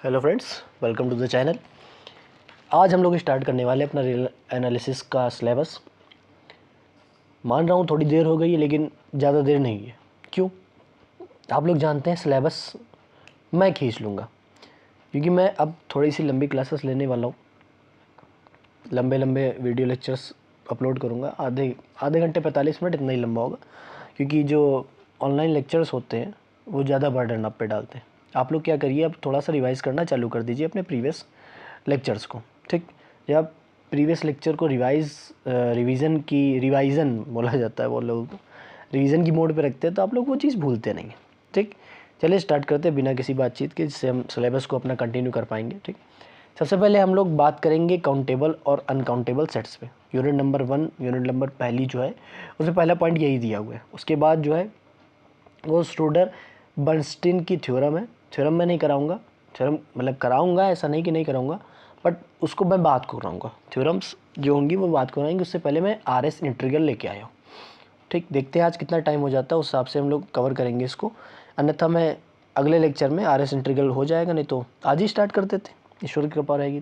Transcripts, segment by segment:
Hello friends, welcome to the channel. आज हम लोग स्टार्ट करने वाले अपना रियल एनालिसिस का सिलेबस। मान रहा हूँ थोड़ी देर हो गई है, लेकिन ज़्यादा देर नहीं है। क्यों? आप लोग जानते हैं सिलेबस मैं खींच लूँगा, क्योंकि मैं अब थोड़ी सी लंबी क्लासेस लेने वाला हूँ। लंबे लंबे वीडियो लेक्चर्स अपलोड करूँगा, आधे घंटे 45 मिनट, इतना ही लंबा होगा। क्योंकि जो ऑनलाइन लेक्चर्स होते हैं वो ज़्यादा बर्डन आप पे डालते हैं। आप लोग क्या करिए, अब थोड़ा सा रिवाइज़ करना चालू कर दीजिए अपने प्रीवियस लेक्चर्स को। ठीक, जब आप प्रीवियस लेक्चर को रिवाइज़न बोला जाता है, वो लोग रिवीजन की मोड पे रखते हैं, तो आप लोग वो चीज़ भूलते नहीं हैं। ठीक, चलिए स्टार्ट करते हैं बिना किसी बातचीत के, जिससे हम सिलेबस को अपना कंटिन्यू कर पाएंगे। ठीक, सबसे पहले हम लोग बात करेंगे काउंटेबल और अनकाउंटेबल सेट्स पे। यूनिट नंबर 1, यूनिट नंबर पहली जो है, उसमें पहला पॉइंट यही दिया हुआ है। उसके बाद जो है वो स्टूडर बर्नस्टीन की थ्योरम है। थ्योरम मैं नहीं कराऊंगा, थ्योरम मतलब कराऊंगा, ऐसा नहीं कि नहीं कराऊंगा, बट उसको मैं बात कराऊंगा। थ्योरम्स जो होंगी वो बात कराएंगे। उससे पहले मैं RS इंटीग्रल लेके आया हूँ। ठीक, देखते हैं आज कितना टाइम हो जाता है, उस हिसाब से हम लोग कवर करेंगे इसको। अन्यथा मैं अगले लेक्चर में RS इंटीग्रल हो जाएगा, नहीं तो आज ही स्टार्ट कर देते, ईश्वर की कृपा रहेगी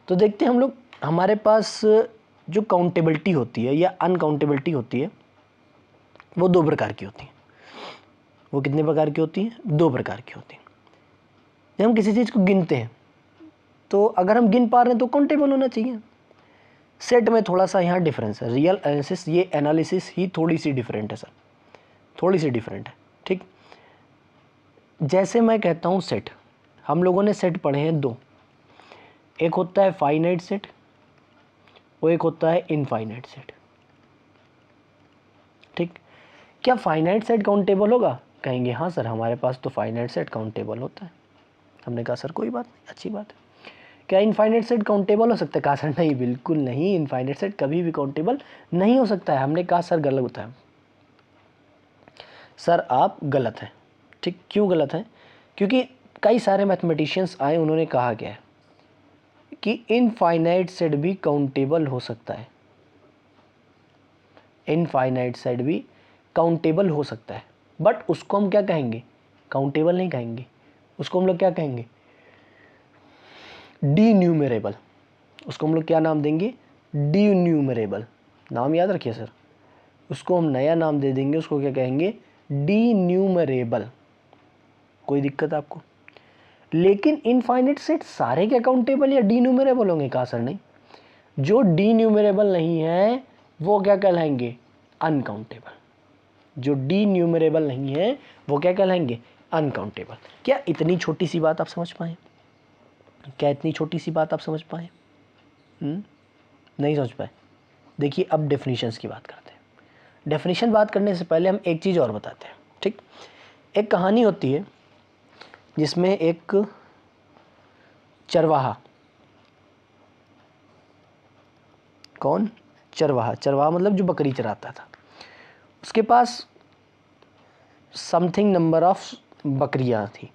तो देखते हैं हम लोग। हमारे पास जो काउंटेबिलिटी होती है या अनकाउंटेबिलिटी होती है, वो दो प्रकार की होती है। वो कितने प्रकार की होती हैं? दो प्रकार की होती हैं। जब हम किसी चीज़ को गिनते हैं, तो अगर हम गिन पा रहे हैं तो काउंटेबल होना चाहिए। सेट में थोड़ा सा यहाँ डिफरेंस है। रियल एनालिसिस, ये एनालिसिस ही थोड़ी सी डिफरेंट है सर, थोड़ी सी डिफरेंट है। ठीक, जैसे मैं कहता हूँ सेट, हम लोगों ने सेट पढ़े हैं दो। एक होता है फाइनाइट सेट, वो एक होता है इनफाइनाइट सेट। ठीक, क्या फाइनाइट सेट काउंटेबल होगा? कहेंगे हाँ सर, हमारे पास तो फाइनाइट सेट काउंटेबल होता है। हमने कहा सर कोई बात नहीं, अच्छी बात है। क्या इनफाइनाइट सेट काउंटेबल हो सकता है? कहा सर नहीं, बिल्कुल नहीं, इनफाइनाइट सेट कभी भी काउंटेबल नहीं हो सकता है। हमने कहा सर गलत होता है। सर आप गलत हैं। ठीक, क्यों गलत है? क्योंकि कई सारे मैथमेटिशियंस आए, उन्होंने कहा क्या है कि इनफाइनाइट सेट भी काउंटेबल हो सकता है। इनफाइनाइट सेट भी काउंटेबल हो सकता है, बट उसको हम क्या कहेंगे? काउंटेबल नहीं कहेंगे, उसको हम लोग क्या कहेंगे? डीन्यूमरेबल। उसको हम लोग क्या नाम देंगे? डीन्यूमरेबल। नाम याद रखिए सर, उसको हम नया नाम दे देंगे, उसको क्या कहेंगे? डीन्यूमरेबल। कोई दिक्कत आपको? लेकिन इनफाइनाइट सेट सारे क्या काउंटेबल या डीन्यूमरेबल होंगे? कहा सर नहीं, जो डीन्यूमरेबल नहीं है वो क्या कहलाएंगे? अनकाउंटेबल। जो डीन्यूमरेबल नहीं है वो क्या कहलाएंगे? अनकाउंटेबल। क्या इतनी छोटी सी बात आप समझ पाए? क्या इतनी छोटी सी बात आप समझ पाए? नहीं समझ पाए? देखिए, अब डेफिनेशंस की बात करते हैं। डेफिनेशन बात करने से पहले हम एक चीज़ और बताते हैं। ठीक, एक कहानी होती है जिसमें एक चरवाहा, कौन? चरवाहा। चरवाहा मतलब जो बकरी चराता था, उसके पास समथिंग नंबर ऑफ बकरियां थी।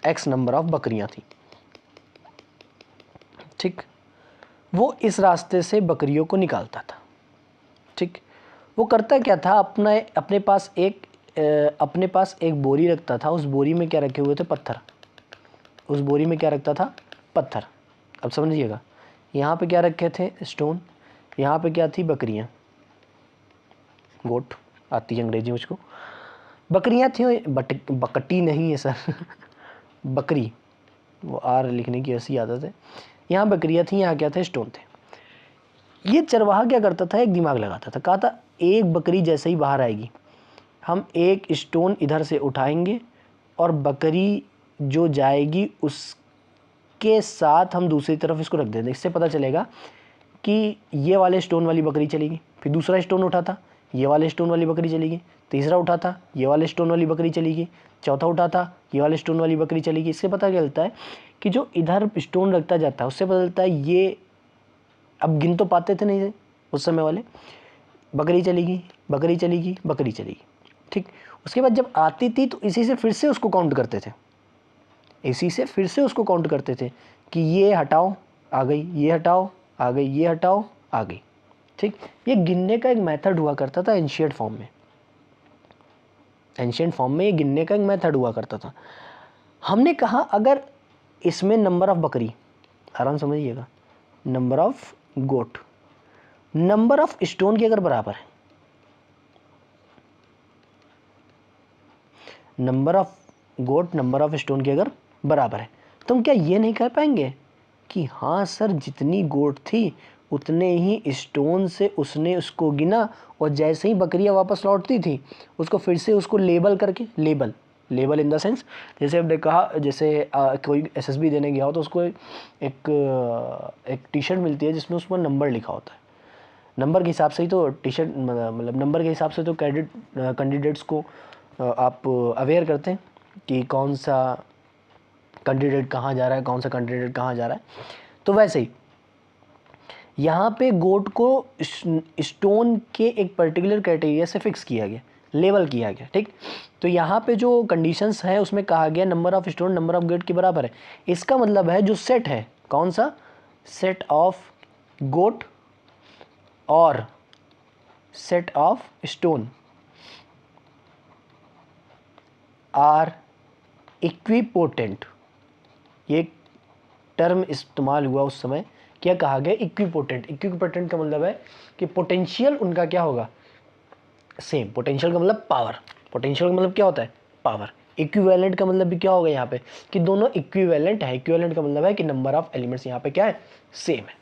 एक्स नंबर ऑफ बकरियां थी। ठीक, वो इस रास्ते से बकरियों को निकालता था। ठीक, वो करता क्या था, अपने पास एक बोरी रखता था। उस बोरी में क्या रखे हुए थे? पत्थर। उस बोरी में क्या रखता था? पत्थर। अब समझिएगा, यहाँ पे क्या रखे थे? स्टोन। यहाँ पे क्या थी? बकरियाँ। गोट आती है अंग्रेजी मुझको। बकरियाँ थी, बकटी नहीं है सर बकरी, वो आर लिखने की ऐसी आदत है। यहाँ बकरियाँ थी, यहाँ क्या थे? स्टोन थे। ये चरवाहा क्या करता था? एक दिमाग लगाता था। कहा था एक बकरी जैसे ही बाहर आएगी, हम एक स्टोन इधर से उठाएंगे और बकरी जो जाएगी उसके साथ हम दूसरी तरफ इसको रख देंगे। इससे पता चलेगा कि ये वाले स्टोन वाली बकरी चलेगी। फिर दूसरा स्टोन उठा था, ये वाले स्टोन वाली बकरी चलेगी। तीसरा उठा था, ये वाले स्टोन वाली बकरी चलेगी। चौथा उठा था, ये वाले स्टोन वाली बकरी चलेगी। इससे पता चलता है कि जो इधर स्टोन रखता जाता है, उससे पता चलता है ये, अब गिन तो पाते थे नहीं उस समय वाले, बकरी चलेगी, बकरी चलेगी, बकरी चलेगी। ठीक, उसके बाद जब आती थी तो इसी से फिर से उसको काउंट करते थे, इसी से फिर से उसको काउंट करते थे कि ये हटाओ आ गई, ये हटाओ आ गई, ये हटाओ आ गई। ठीक, ये गिनने का एक मेथड हुआ करता था एंशिएंट फॉर्म में। एंशिएंट फॉर्म में ये गिनने का एक मेथड हुआ करता था। हमने कहा अगर इसमें नंबर ऑफ बकरी, आराम समझिएगा, number of goat number of stone के अगर बराबर है, number of goat number of stone के अगर बराबर है, तो हम क्या ये नहीं कह पाएंगे कि हाँ सर जितनी गोट थी उतने ही स्टोन से उसने उसको गिना, और जैसे ही बकरियां वापस लौटती थी उसको फिर से उसको लेबल करके, लेबल इन द सेंस, जैसे हमने कहा जैसे कोई एसएसबी देने गया हो तो उसको एक टी शर्ट मिलती है जिसमें उसमें नंबर लिखा होता है। नंबर के हिसाब से ही तो टी शर्ट, मतलब नंबर के हिसाब से तो कैंडिडेट्स को आप अवेयर करते हैं कि कौन सा कैंडिडेट कहाँ जा रहा है, कौन सा कैंडिडेट कहाँ जा रहा है। तो वैसे ही यहाँ पे गोट को स्टोन के एक पर्टिकुलर क्राइटेरिया से फिक्स किया गया, लेवल किया गया, ठीक। तो यहाँ पे जो कंडीशंस है उसमें कहा गया number of stone number of goat के बराबर है। इसका मतलब है जो सेट है, कौन सा, सेट ऑफ गोट और सेट ऑफ स्टोन आर इक्विपोटेंट। ये टर्म इस्तेमाल हुआ उस समय, क्या कहा गया, इक्विपोटेंट। इक्विपोटेंट का मतलब है कि पोटेंशियल उनका क्या होगा, सेम। पोटेंशियल का मतलब पावर, पोटेंशियल का मतलब क्या होता है, पावर। इक्विवेलेंट का मतलब भी क्या होगा यहाँ पे, कि दोनों इक्विवेलेंट है। इक्विवेलेंट का मतलब है कि नंबर ऑफ एलिमेंट्स यहाँ पे क्या है, सेम है।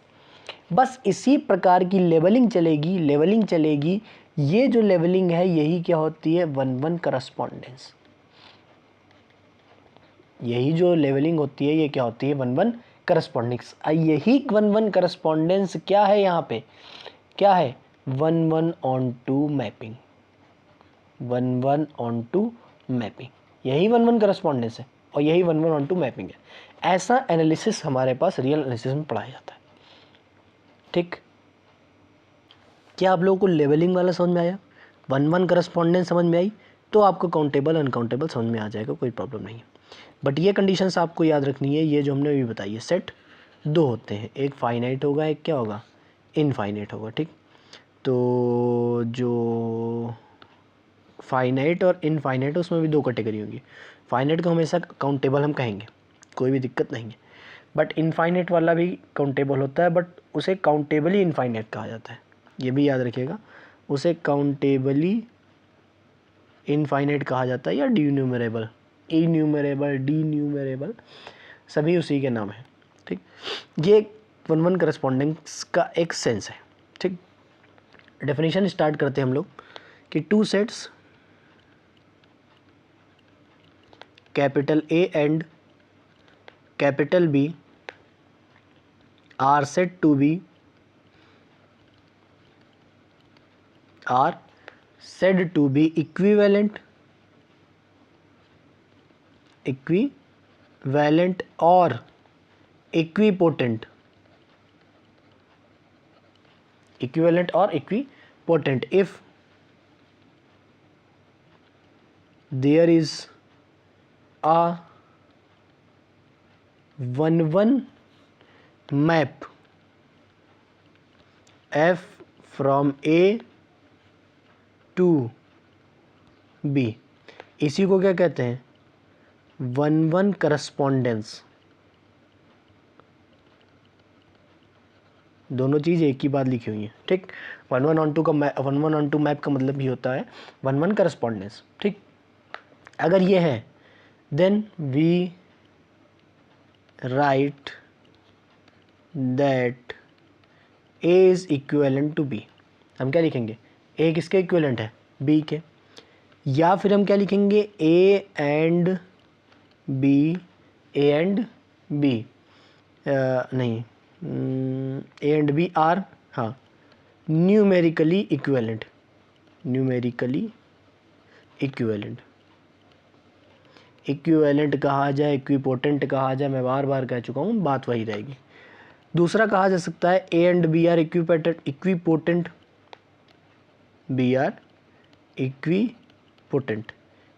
बस इसी प्रकार की लेवलिंग चलेगी। ये जो लेवलिंग है यही क्या होती है, 1-1 करस्पॉन्डेंस। यही जो लेवलिंग होती है ये क्या होती है, 1-1 करस्पॉन्डेंस। यही 1-1 करस्पॉन्डेंस क्या है, यहाँ पे क्या है, 1-1-on-2 मैपिंग। 1-1 on 2 मैपिंग, यही 1-1 करस्पॉन्डेंस है और यही 1-1 on 2 मैपिंग है। ऐसा एनालिसिस हमारे पास रियल एनालिसिस में पढ़ाया जाता है, ठीक। क्या आप लोगों को लेवलिंग वाला समझ में आया, 1-1 करस्पॉन्डेंस समझ में आई, तो आपको काउंटेबल अनकाउंटेबल समझ में आ जाएगा, कोई प्रॉब्लम नहीं है। बट ये कंडीशंस आपको याद रखनी है, ये जो हमने अभी बताई है। सेट दो होते हैं, एक फाइनाइट होगा, एक क्या होगा, इनफाइनाइट होगा, ठीक। तो जो फाइनाइट और इनफाइनाइट उसमें भी दो कैटेगरी होंगी। फाइनाइट को हमेशा काउंटेबल हम कहेंगे, कोई भी दिक्कत नहीं है। बट इनफाइनाइट वाला भी काउंटेबल होता है, बट उसे काउंटेबली इनफाइनाइट कहा जाता है, ये भी याद रखिएगा। उसे काउंटेबली इनफाइनाइट कहा जाता है, या ड्यून्यूमरेबल, इन्यूमरेबल, डीन्यूमरेबल, सभी उसी के नाम है, ठीक। ये 1-1 करस्पॉन्डेंस का एक सेंस है, ठीक। डेफिनेशन स्टार्ट करते हैं हम लोग कि two sets capital A and capital B are said to be equivalent or equipotent if there is a 1-1 map F from A to B। इसी को क्या कहते हैं, 1-1 करस्पॉन्डेंस। दोनों चीज़ एक ही बात लिखी हुई है, ठीक। 1-1 on 2 का 1-1 on 2 मैप का मतलब भी होता है 1-1 करस्पॉन्डेंस, ठीक। अगर ये है then we write that A is equivalent to B। हम क्या लिखेंगे, A किसके इक्विवेलेंट है, B के। या फिर हम क्या लिखेंगे, A एंड B नहीं, A एंड B आर, हाँ, न्यूमेरिकली इक्विवेलेंट। इक्विवेलेंट कहा जाए, इक्विपोटेंट कहा जाए, मैं बार बार कह चुका हूँ, बात वही रहेगी। दूसरा कहा जा सकता है A and B are equipotent, B are equipotent.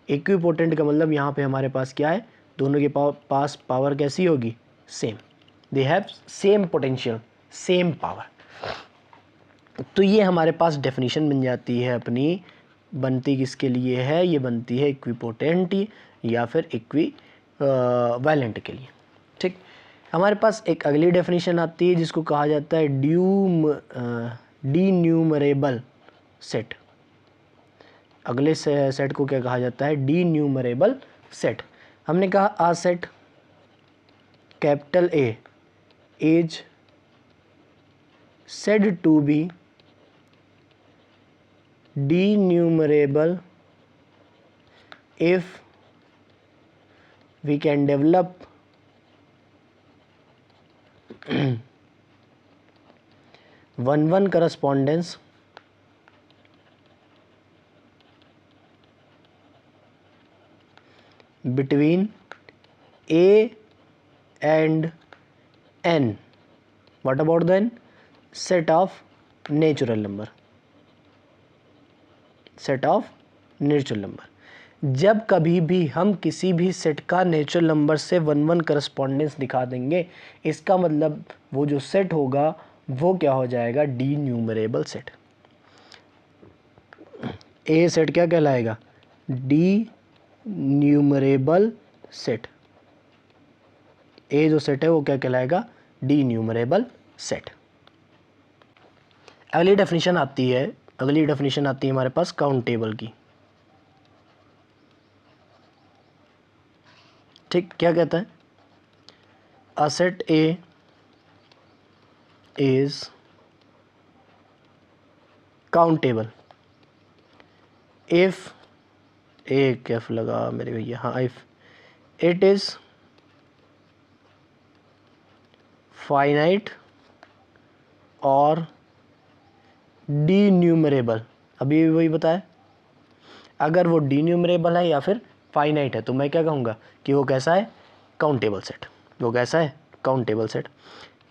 Equipotent का मतलब यहाँ पे हमारे पास क्या है, दोनों के पास पावर कैसी होगी, same. They have same potential, same power. तो ये हमारे पास डेफिनेशन बन जाती है अपनी बनती किसके लिए है, ये बनती है इक्विपोटेंट या फिर इक्विवेलेंट के लिए। ठीक, हमारे पास एक अगली डेफिनेशन आती है जिसको कहा जाता है डीन्यूमरेबल सेट। अगले सेट को क्या कहा जाता है, डीन्यूमरेबल सेट। हमने कहा a set capital A is said to be denumerable if we can develop one correspondence between A and n. What about then? Set of natural number, set of natural number. जब कभी भी हम किसी भी set का natural number से 1 correspondence दिखा देंगे, इसका मतलब वो जो सेट होगा वो क्या हो जाएगा, डी न्यूमरेबल सेट। ए सेट क्या कहलाएगा, डी न्यूमरेबल सेट। ए जो सेट है वो क्या कहलाएगा, डी न्यूमरेबल सेट। अगली डेफिनेशन आती है हमारे पास काउंटेबल की। ठीक, क्या कहता है, a set A is countable if, एक एफ लगा मेरे भैया, हाँ, इफ इट इज फाइनाइट और डीन्यूमरेबल। अभी वही बताया, अगर वो डीन्यूमरेबल है या फिर फाइनाइट है तो मैं क्या कहूँगा कि वो कैसा है, काउंटेबल सेट। वो कैसा है, काउंटेबल सेट।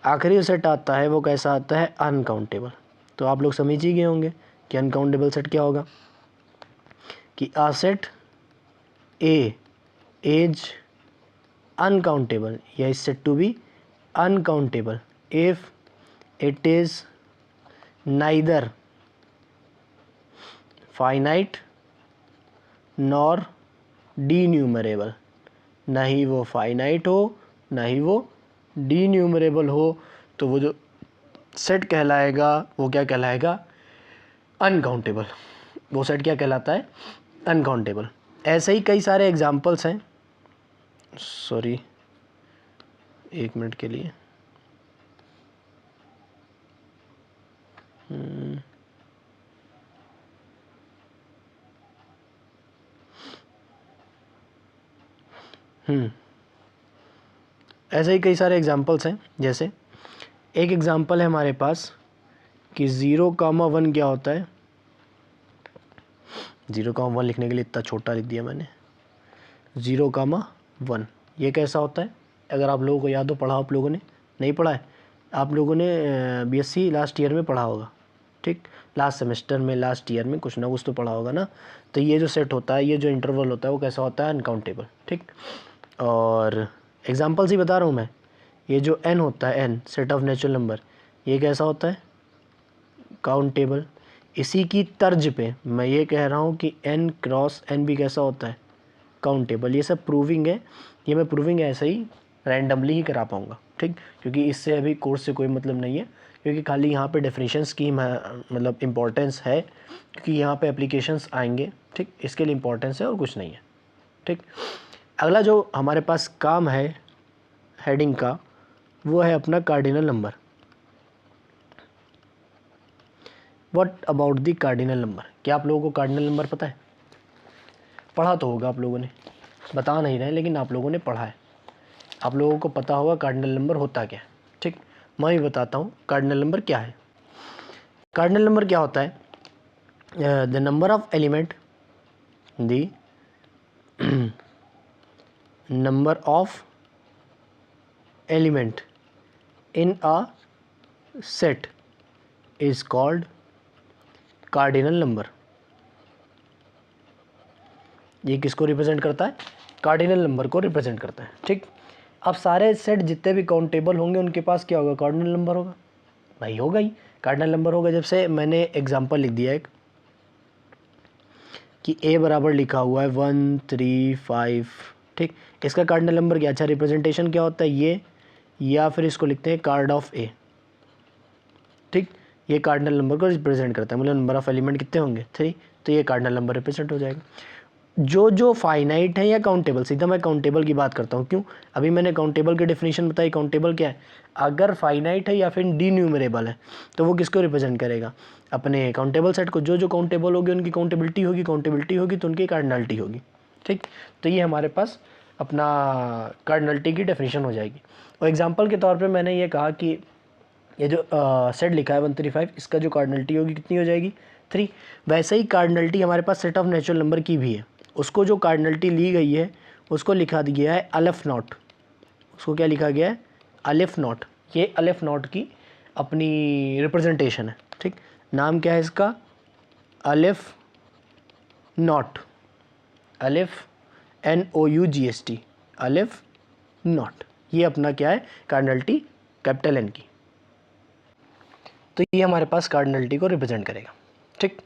आखिरी सेट आता है वो कैसा आता है, अनकाउंटेबल। तो आप लोग समझ ही गए होंगे कि अनकाउंटेबल सेट क्या होगा, कि uh set A is uncountable या is set to be uncountable if it is neither finite nor denumerable। ना ही वो फाइनाइट हो ना ही वो डीन्यूमरेबल हो, तो वो जो सेट कहलाएगा वो क्या कहलाएगा, अनकाउंटेबल। वो सेट क्या कहलाता है, अनकाउंटेबल। ऐसे ही कई सारे एग्जांपल्स हैं, सॉरी 1 मिनट के लिए। ऐसे ही कई सारे एग्जांपल्स हैं। जैसे एक एग्जांपल है हमारे पास कि 0,1 क्या होता है। 0,1 लिखने के लिए इतना छोटा लिख दिया मैंने। 0,1 ये कैसा होता है, अगर आप लोगों को याद हो, पढ़ा आप लोगों ने, नहीं पढ़ा है, आप लोगों ने बीएससी लास्ट ईयर में पढ़ा होगा। ठीक, लास्ट सेमेस्टर में, लास्ट ईयर में कुछ ना कुछ तो पढ़ा होगा ना। तो ये जो सेट होता है, ये जो इंटरवल होता है वो कैसा होता है, अनकाउंटेबल। ठीक, और एग्जांपल्स ही बता रहा हूँ मैं। ये जो n होता है, n set of natural number, ये कैसा होता है, काउंटेबल। इसी की तर्ज पे मैं ये कह रहा हूँ कि n क्रॉस n भी कैसा होता है, काउंटेबल। ये सब प्रूविंग है, ये मैं प्रूविंग ऐसे ही रैंडमली ही करा पाऊँगा। ठीक, क्योंकि इससे अभी कोर्स से कोई मतलब नहीं है, क्योंकि खाली यहाँ पे डेफिनेशंस की मतलब इम्पोर्टेंस है, क्योंकि यहाँ पे एप्लीकेशंस आएंगे। ठीक, इसके लिए इम्पोर्टेंस है और कुछ नहीं है। ठीक, अगला जो हमारे पास काम है हेडिंग का, वो है अपना cardinal number. What about the cardinal number. क्या आप लोगों को कार्डिनल नंबर पता है, पढ़ा तो होगा आप लोगों ने, बता नहीं रहे लेकिन आप लोगों ने पढ़ा है, आप लोगों को पता होगा कार्डिनल नंबर होता क्या है। ठीक, मैं भी बताता हूँ कार्डिनल नंबर क्या है। कार्डिनल नंबर क्या होता है, the number of element, the number of element in a set is called cardinal number। ये किसको रिप्रेजेंट करता है, कार्डिनल नंबर को रिप्रेजेंट करता है। ठीक, अब सारे सेट जितने भी काउंटेबल होंगे उनके पास क्या होगा, कार्डिनल नंबर होगा। भाई होगा ही, कार्डिनल नंबर होगा। जब से मैंने एग्जांपल लिख दिया एक, कि ए बराबर लिखा हुआ है 1 3 5, ठीक। इसका कार्डिनल नंबर क्या, अच्छा रिप्रेजेंटेशन क्या होता है ये, या फिर इसको लिखते हैं कार्ड ऑफ ए, ठीक। ये कार्डिनल नंबर को रिप्रेजेंट करता है, मतलब नंबर ऑफ एलिमेंट कितने होंगे 3, तो ये कार्डिनल नंबर रिप्रेजेंट हो जाएगा। जो फाइनाइट है या काउंटेबल, सीधा मैं काउंटेबल की बात करता हूँ, क्यों, अभी मैंने काउंटेबल की डेफिनेशन बताई। काउंटेबल क्या है, अगर फाइनाइट है या फिर डी न्यूमरेबल है तो वो किसको रिप्रेजेंट करेगा, अपने काउंटेबल सेट को। जो काउंटेबल होगी उनकी काउंटेबिलिटी होगी तो उनकी कार्डिनलिटी होगी, ठीक। तो ये हमारे पास अपना कार्डिनलिटी की डेफिनेशन हो जाएगी। और एग्जाम्पल के तौर पर मैंने ये कहा कि ये जो सेट लिखा है 135, इसका जो कार्डिनलिटी होगी कितनी हो जाएगी 3। वैसे ही कार्डिनलिटी हमारे पास सेट ऑफ नेचुरल नंबर की भी है, उसको जो कार्डिनलिटी ली गई है उसको लिखा गया है अलिफ नॉट। उसको क्या लिखा गया है, अलिफ नॉट। ये अलिफ नॉट की अपनी रिप्रेजेंटेशन है, ठीक। नाम क्या है इसका, अलिफ नॉट, अलिफ NOUGHT, अलिफ नॉट। ये अपना क्या है, कार्डिनलिटी कैपिटल N की। तो ये हमारे पास कार्डिनलिटी को रिप्रेजेंट करेगा, ठीक।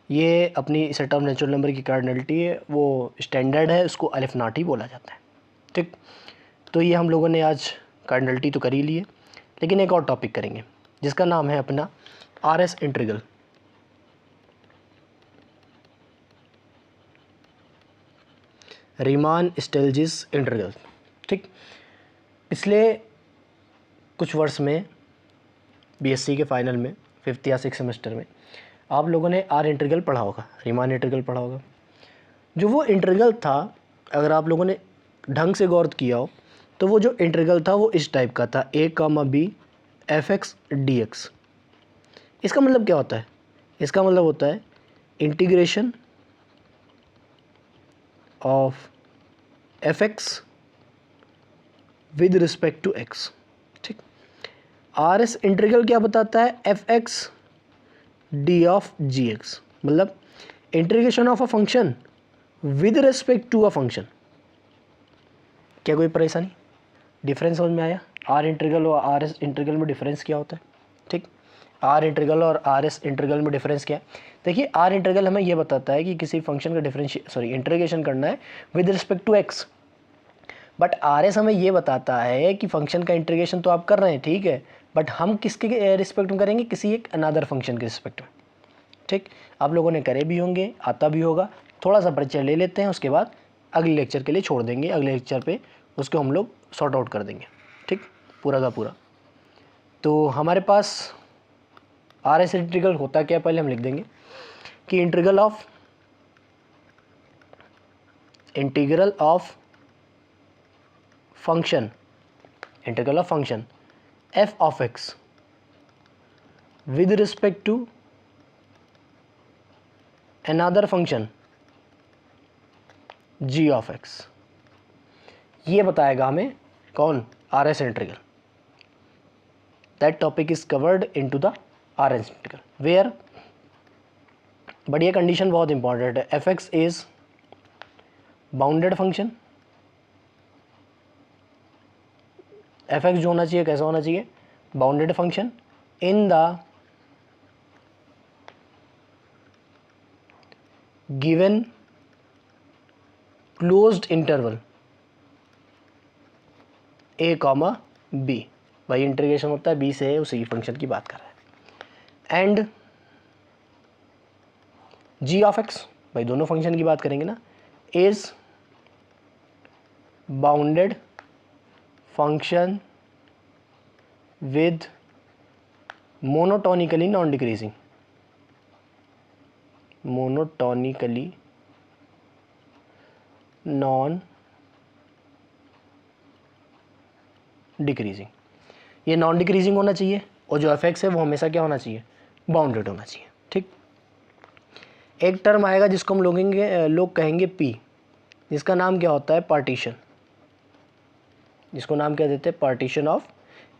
ये अपनी सेट ऑफ नेचुरल नंबर की कार्डिनलिटी है, वो स्टैंडर्ड है, उसको अलिफ नॉट ही बोला जाता है, ठीक। तो ये हम लोगों ने आज कार्डिनलिटी तो कर ही ली है, लेकिन एक और टॉपिक करेंगे जिसका नाम है अपना RS इंटीग्रल। रीमान स्टिल्जिस इंटीग्रल, ठीक। पिछले कुछ वर्ष में BSc के फाइनल में 5th या 6th सेमेस्टर में आप लोगों ने R इंटीग्रल पढ़ा होगा, रीमान इंटीग्रल पढ़ा होगा। जो वो इंटीग्रल था, अगर आप लोगों ने ढंग से गौर किया हो तो वो जो इंटीग्रल था वो इस टाइप का था, a, b fx dx। इसका मतलब क्या होता है, इसका मतलब होता है integration of fx with respect to x, ठीक। RS इंटीग्रल क्या बताता है, fx d ऑफ gx, मतलब integration of a function with respect to a function. क्या कोई परेशानी, डिफरेंस समझ में आया। R इंटीग्रल और RS इंटीग्रल में डिफरेंस क्या होता है, ठीक। R इंटीग्रल और RS इंटीग्रल में डिफरेंस क्या है, देखिए R इंटीग्रल हमें ये बताता है कि किसी फंक्शन का इंटीग्रेशन करना है with respect to x, but RS हमें ये बताता है कि फंक्शन का इंटीग्रेशन तो आप कर रहे हैं, ठीक है, बट हम किसके रिस्पेक्ट में करेंगे, किसी एक अनदर फंक्शन के रिस्पेक्ट में, ठीक। आप लोगों ने करे भी होंगे, आता भी होगा, थोड़ा सा परिचय ले लेते हैं, उसके बाद अगले लेक्चर के लिए छोड़ देंगे, अगले लेक्चर पे उसको हम लोग सॉर्ट आउट कर देंगे, ठीक, पूरा का पूरा। तो हमारे पास RS इंटीग्रल होता क्या, पहले हम लिख देंगे कि integral of function f of x with respect to another function g of x, ये बताएगा हमें कौन, RS integral. That topic is covered into the RS integral where, but ये कंडीशन बहुत इंपॉर्टेंट है, fx is bounded function. fx जो होना चाहिए कैसा होना चाहिए, bounded function in the given closed interval a, b। भाई इंटीग्रेशन होता है b से, उसी फंक्शन की बात कर रहा है। एंड g ऑफ x, भाई दोनों फंक्शन की बात करेंगे ना, is bounded function with monotonically non decreasing, monotonically non decreasing. ये नॉन डिक्रीजिंग होना चाहिए, और जो fx है वो हमेशा क्या होना चाहिए, बाउंडेड होना चाहिए, ठीक। एक टर्म आएगा जिसको हम लोग कहेंगे p, जिसका नाम क्या होता है, पार्टीशन, जिसको नाम क्या देते हैं, partition of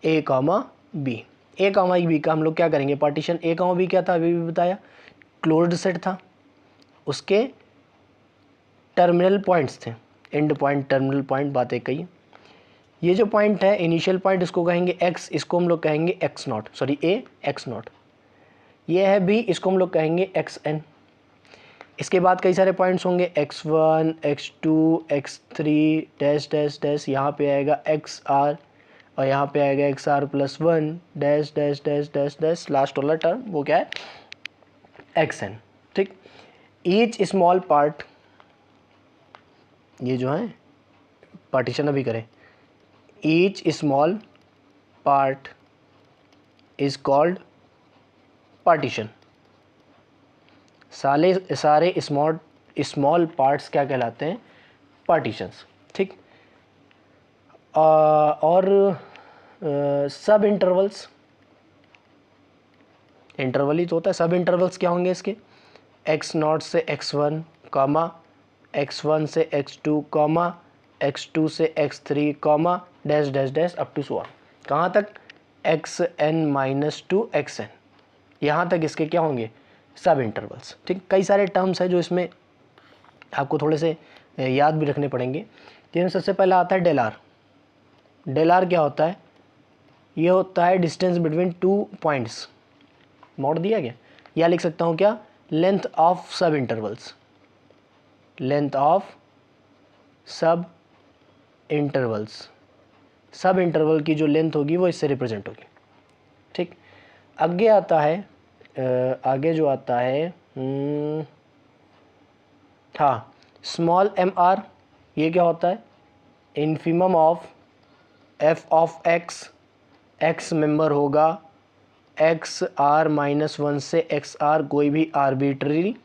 a, b। a, b का हम लोग क्या करेंगे, पार्टीशन a, b क्या था, अभी भी बताया, क्लोज्ड सेट था, उसके टर्मिनल पॉइंट्स थे, एंड पॉइंट, टर्मिनल पॉइंट, बातें कही। ये जो पॉइंट है इनिशियल पॉइंट, इसको कहेंगे x, इसको हम लोग कहेंगे x0, सॉरी a x0। ये है b, इसको हम लोग कहेंगे xn। इसके बाद कई सारे पॉइंट्स होंगे, x1 x2 x3 dash dash dash, यहाँ पे आएगा xr और यहाँ पे आएगा xr+1 dash dash dash dash dash, last वाला टर्म वो क्या है xn। ठीक, ईच स्मॉल पार्ट, ये जो है पार्टीशन अभी करें, each small part is called partition. सारे स्मॉल पार्ट्स क्या कहलाते हैं, पार्टीशंस। ठीक, और सब इंटरवल्स, इंटरवल ही तो होता है, सब इंटरवल्स क्या होंगे इसके, x0 से x1 कॉमा, x1 से x2 कॉमा, x2 से x3 comma, dash dash dash up to so on, कहाँ तक xn-2 xn, यहाँ तक इसके क्या होंगे, सब इंटरवल्स। ठीक, कई सारे टर्म्स हैं जो इसमें आपको थोड़े से याद भी रखने पड़ेंगे। जिनमें सबसे पहला आता है डेल आर। डेल आर क्या होता है, ये होता है डिस्टेंस बिटवीन टू पॉइंट्स, मोड़ दिया गया, या लिख सकता हूँ क्या, लेंथ ऑफ सब इंटरवल्स, लेंथ ऑफ सब इंटरवल्स, सब इंटरवल की जो लेंथ होगी वो इससे रिप्रेजेंट होगी। ठीक, आगे आता है आगे जो आता है हाँ, स्मॉल एम आर, ये क्या होता है, infimum of F of x, x member होगा xr-1 से xr, कोई भी आर्बिट्ररी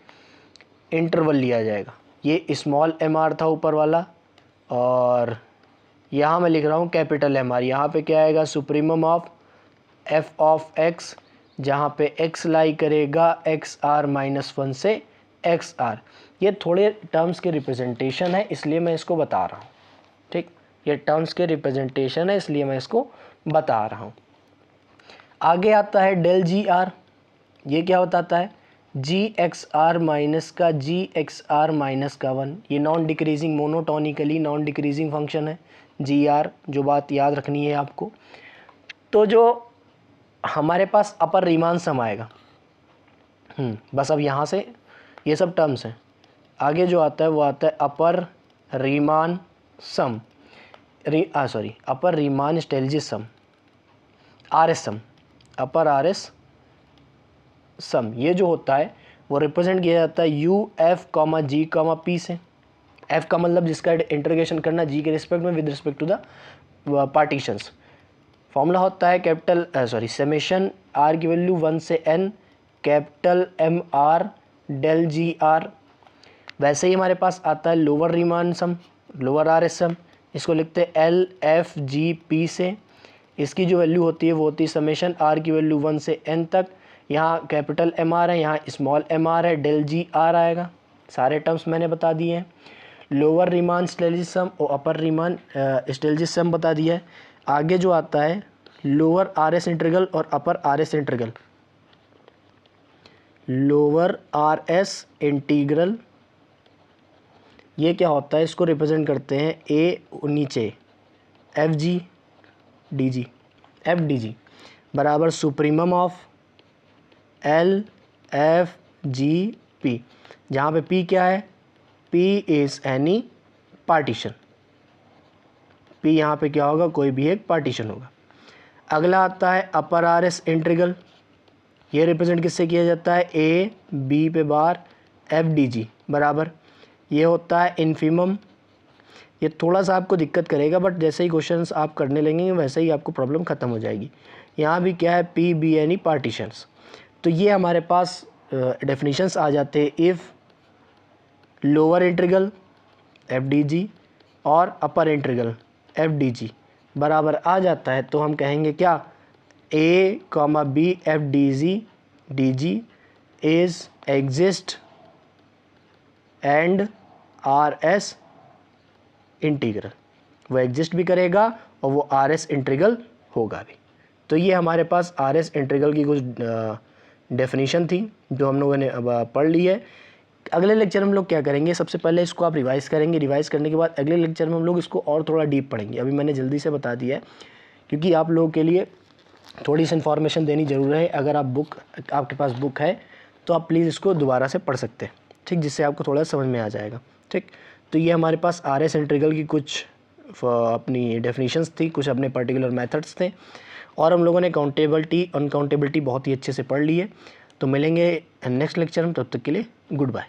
इंटरवल लिया जाएगा। ये स्मॉल एम आर था ऊपर वाला, और यहाँ मैं लिख रहा हूँ कैपिटल एम आर। यहाँ पे क्या आएगा, supremum of F of x, जहाँ पे x लाई करेगा xr-1 से xr। ये थोड़े टर्म्स के रिप्रेजेंटेशन है इसलिए मैं इसको बता रहा हूँ। ठीक, ये टर्म्स के रिप्रेजेंटेशन है इसलिए मैं इसको बता रहा हूँ। आगे आता है डेल जी आर, ये क्या बताता है, जी एक्स आर माइनस का जी एक्स आर माइनस का 1, ये non decreasing, monotonically non decreasing function है जी आर, जो बात याद रखनी है आपको। तो जो हमारे पास अपर रीमान सम आएगा, बस अब यहाँ से ये सब टर्म्स हैं। आगे जो आता है वो आता है upper Riemann sum, upper Riemann Stieltjes sum, R S sum, upper R S sum. ये जो होता है वो रिप्रेजेंट किया जाता है U F comma G comma P से। एफ का मतलब जिसका इंटीग्रेशन करना जी के रिस्पेक्ट में with respect to the partitions. Formula होता है कैपिटल समेशन आर की वैल्यू 1 से n capital M R del G R. वैसे ही हमारे पास आता है lower Riemann sum, lower R S सम, इसको लिखते हैं एल एफ जी पी से। इसकी जो वैल्यू होती है वो होती है समेशन आर की वैल्यू 1 से n तक, यहाँ कैपिटल एम आर है, यहाँ स्मॉल एम आर है, डेल जी आर आएगा। सारे टर्म्स मैंने बता दिए हैं। लोअर रीमान स्टेलजिस सम और अपर रीमान स्टेलजिस सम बता दिया है। आगे जो आता है लोअर आर एस इंटीग्रल और upper R S integral. Lower R S integral ये क्या होता है, इसको रिप्रेजेंट करते हैं ए नीचे F G D G, F D G बराबर supremum of L F G P, जहाँ पे पी क्या है, P is any partition, P यहाँ पे क्या होगा, कोई भी एक पार्टीशन होगा। अगला आता है अपर आर एस इंटीग्रल, ये रिप्रेजेंट किससे किया जाता है, ए बी पे बार एफ डी जी बराबर, ये होता है इन्फीमम। ये थोड़ा सा आपको दिक्कत करेगा बट जैसे ही क्वेश्चंस आप करने लगेंगे वैसे ही आपको प्रॉब्लम ख़त्म हो जाएगी। यहाँ भी क्या है, पी बी एनी पार्टीशंस। तो ये हमारे पास डेफिनेशंस आ जाते हैं if lower integral F D G और upper integral F D G बराबर आ जाता है तो हम कहेंगे क्या, A comma B F D G is exist and R S integral, वो एग्जिस्ट भी करेगा और वो आर एस इंटीग्रल होगा भी। तो ये हमारे पास आर एस इंटीग्रल की कुछ डेफिनेशन थी जो हम लोगों ने अब पढ़ ली है। अगले लेक्चर में हम लोग क्या करेंगे, सबसे पहले इसको आप रिवाइज़ करेंगे, रिवाइज़ करने के बाद अगले लेक्चर में हम लोग इसको और थोड़ा डीप पढ़ेंगे। अभी मैंने जल्दी से बता दिया है क्योंकि आप लोगों के लिए थोड़ी सी इन्फॉर्मेशन देनी ज़रूर है। अगर आप आपके पास बुक है तो आप प्लीज़ इसको दोबारा से पढ़ सकते हैं। ठीक, जिससे आपको थोड़ा समझ में आ जाएगा। ठीक, तो ये हमारे पास आर एस इंटीग्रल की कुछ अपनी डेफिनेशंस थी, कुछ अपने पर्टिकुलर मेथड्स थे, और हम लोगों ने काउंटेबिलिटी अनकाउंटेबिलिटी बहुत ही अच्छे से पढ़ ली है। तो मिलेंगे नेक्स्ट लेक्चर में, तब तक के लिए गुड बाय।